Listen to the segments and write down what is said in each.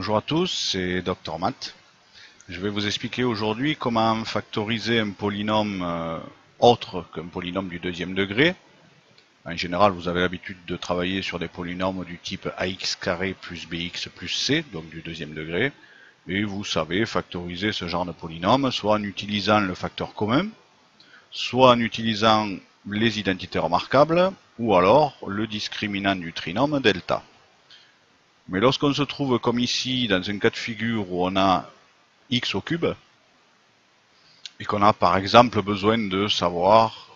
Bonjour à tous, c'est Dr Matt. Je vais vous expliquer aujourd'hui comment factoriser un polynôme autre qu'un polynôme du deuxième degré. En général, vous avez l'habitude de travailler sur des polynômes du type ax carré plus bx plus c, donc du deuxième degré. Et vous savez factoriser ce genre de polynôme, soit en utilisant le facteur commun, soit en utilisant les identités remarquables, ou alors le discriminant du trinôme delta. Mais lorsqu'on se trouve comme ici dans un cas de figure où on a x au cube et qu'on a par exemple besoin de savoir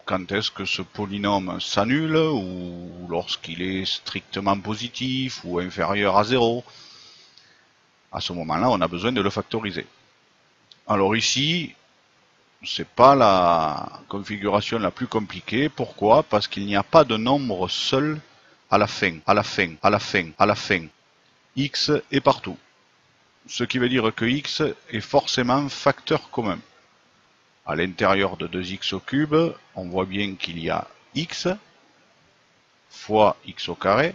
quand est-ce que ce polynôme s'annule ou lorsqu'il est strictement positif ou inférieur à 0, à ce moment-là on a besoin de le factoriser. Alors ici, c'est pas la configuration la plus compliquée. Pourquoi? Parce qu'il n'y a pas de nombre seul à la fin, x est partout. Ce qui veut dire que x est forcément facteur commun. À l'intérieur de 2x au cube, on voit bien qu'il y a x fois x au carré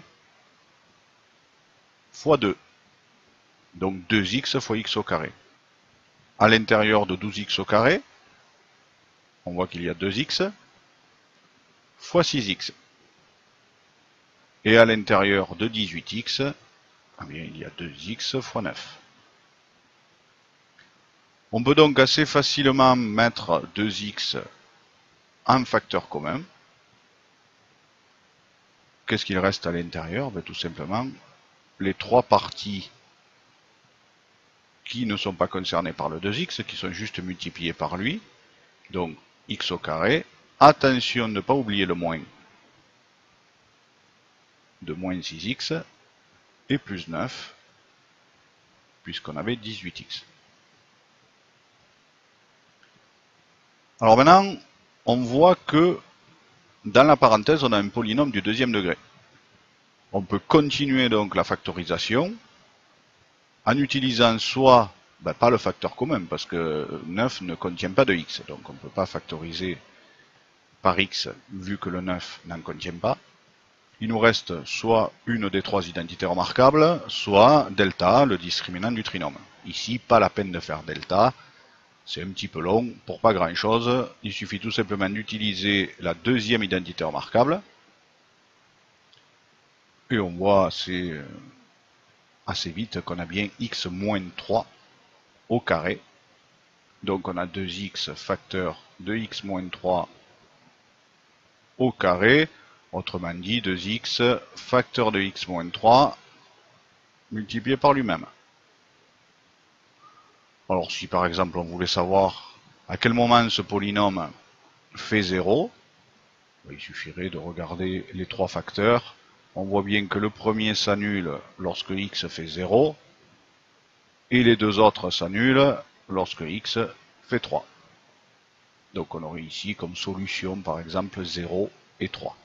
fois 2. Donc 2x fois x au carré. À l'intérieur de 12x au carré, on voit qu'il y a 2x fois 6x. Et à l'intérieur de 18x, eh bien, il y a 2x fois 9. On peut donc assez facilement mettre 2x en facteur commun. Qu'est-ce qu'il reste à l'intérieur? Tout simplement les trois parties qui ne sont pas concernées par le 2x, qui sont juste multipliées par lui. Donc x au carré. Attention de ne pas oublier le moins de moins 6x et plus 9, puisqu'on avait 18x. Alors maintenant, on voit que dans la parenthèse, on a un polynôme du deuxième degré. On peut continuer donc la factorisation en utilisant soit, pas le facteur commun, parce que 9 ne contient pas de x, donc on ne peut pas factoriser par x, vu que le 9 n'en contient pas. Il nous reste soit une des trois identités remarquables, soit delta, le discriminant du trinôme. Ici, pas la peine de faire delta, c'est un petit peu long, pour pas grand chose. Il suffit tout simplement d'utiliser la deuxième identité remarquable. Et on voit assez vite qu'on a bien x moins 3 au carré. Donc on a 2x facteur de x moins 3 au carré. Autrement dit, 2x facteur de x moins 3 multiplié par lui-même. Alors si par exemple on voulait savoir à quel moment ce polynôme fait 0, il suffirait de regarder les trois facteurs. On voit bien que le premier s'annule lorsque x fait 0, et les deux autres s'annulent lorsque x fait 3. Donc on aurait ici comme solution par exemple 0 et 3.